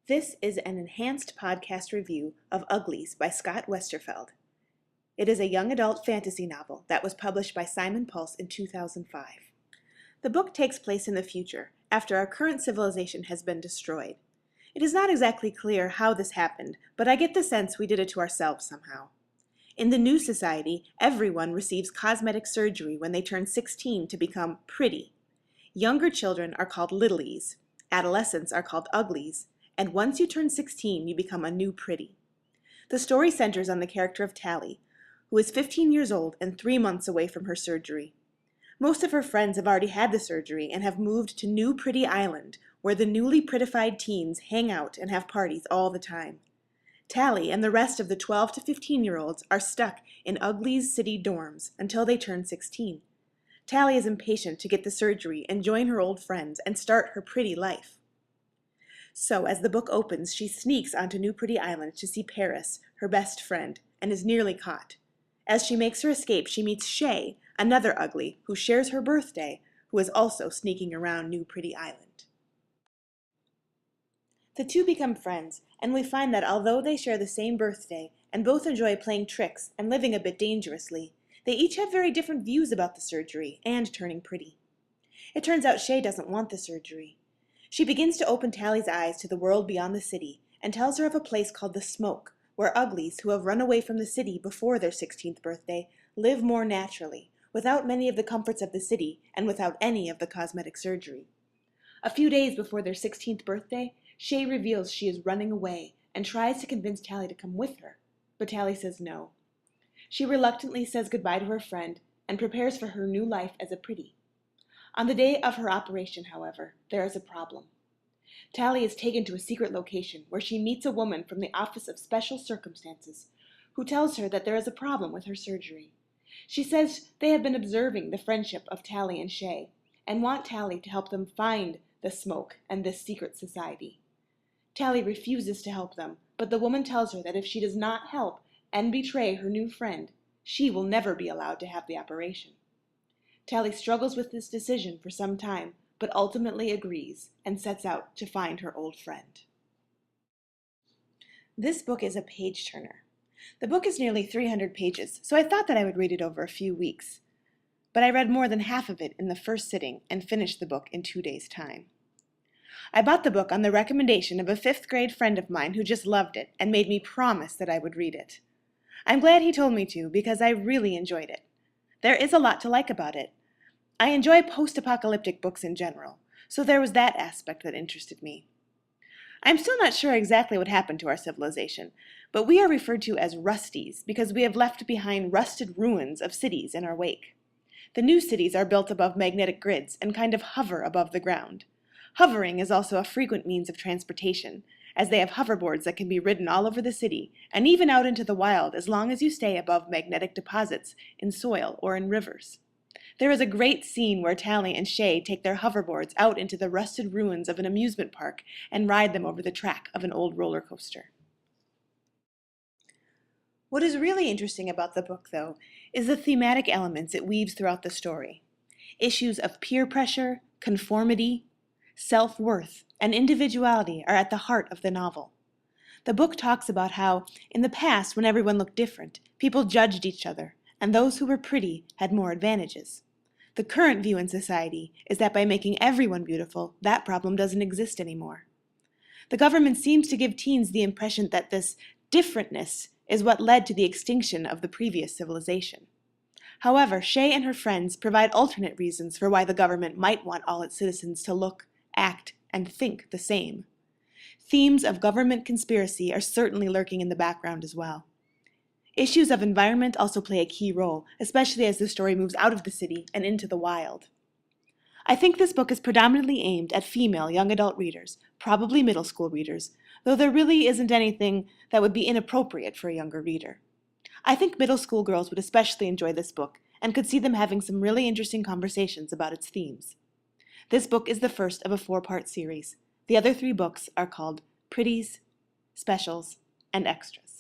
This is an enhanced podcast review of Uglies by Scott Westerfeld. It is a young adult fantasy novel that was published by Simon Pulse in 2005. The book takes place in the future, after our current civilization has been destroyed. It is not exactly clear how this happened, but I get the sense we did it to ourselves somehow. In the new society, everyone receives cosmetic surgery when they turn 16 to become pretty. Younger children are called littlies, adolescents are called uglies, and once you turn 16, you become a new pretty. The story centers on the character of Tally, who is 15 years old and 3 months away from her surgery. Most of her friends have already had the surgery and have moved to New Pretty Island, where the newly prettified teens hang out and have parties all the time. Tally and the rest of the 12 to 15-year-olds are stuck in Uglies city dorms until they turn 16. Tally is impatient to get the surgery and join her old friends and start her pretty life. So, as the book opens, she sneaks onto New Pretty Island to see Paris, her best friend, and is nearly caught. As she makes her escape, she meets Shay, another ugly, who shares her birthday, who is also sneaking around New Pretty Island. The two become friends, and we find that although they share the same birthday and both enjoy playing tricks and living a bit dangerously, they each have very different views about the surgery and turning pretty. It turns out Shay doesn't want the surgery. She begins to open Tally's eyes to the world beyond the city and tells her of a place called the Smoke, where uglies who have run away from the city before their 16th birthday live more naturally, without many of the comforts of the city and without any of the cosmetic surgery. A few days before their 16th birthday, Shay reveals she is running away and tries to convince Tally to come with her, but Tally says no. She reluctantly says goodbye to her friend and prepares for her new life as a pretty. On the day of her operation, however, there is a problem. Tally is taken to a secret location where she meets a woman from the Office of Special Circumstances who tells her that there is a problem with her surgery. She says they have been observing the friendship of Tally and Shay and want Tally to help them find the Smoke and this secret society. Tally refuses to help them, but the woman tells her that if she does not help and betray her new friend, she will never be allowed to have the operation. Tally struggles with this decision for some time, but ultimately agrees and sets out to find her old friend. This book is a page-turner. The book is nearly 300 pages, so I thought that I would read it over a few weeks. But I read more than half of it in the first sitting and finished the book in 2 days' time. I bought the book on the recommendation of a 5th grade friend of mine who just loved it and made me promise that I would read it. I'm glad he told me to because I really enjoyed it. There is a lot to like about it. I enjoy post-apocalyptic books in general, so there was that aspect that interested me. I'm still not sure exactly what happened to our civilization, but we are referred to as rusties because we have left behind rusted ruins of cities in our wake. The new cities are built above magnetic grids and kind of hover above the ground. Hovering is also a frequent means of transportation, as they have hoverboards that can be ridden all over the city and even out into the wild as long as you stay above magnetic deposits in soil or in rivers. There is a great scene where Tally and Shay take their hoverboards out into the rusted ruins of an amusement park and ride them over the track of an old roller coaster. What is really interesting about the book, though, is the thematic elements it weaves throughout the story. Issues of peer pressure, conformity, self-worth, and individuality are at the heart of the novel. The book talks about how, in the past, when everyone looked different, people judged each other, and those who were pretty had more advantages. The current view in society is that by making everyone beautiful, that problem doesn't exist anymore. The government seems to give teens the impression that this differentness is what led to the extinction of the previous civilization. However, Shay and her friends provide alternate reasons for why the government might want all its citizens to look, act, and think the same. Themes of government conspiracy are certainly lurking in the background as well. Issues of environment also play a key role, especially as the story moves out of the city and into the wild. I think this book is predominantly aimed at female young adult readers, probably middle school readers, though there really isn't anything that would be inappropriate for a younger reader. I think middle school girls would especially enjoy this book and could see them having some really interesting conversations about its themes. This book is the first of a 4-part series. The other 3 books are called Pretties, Specials, and Extras.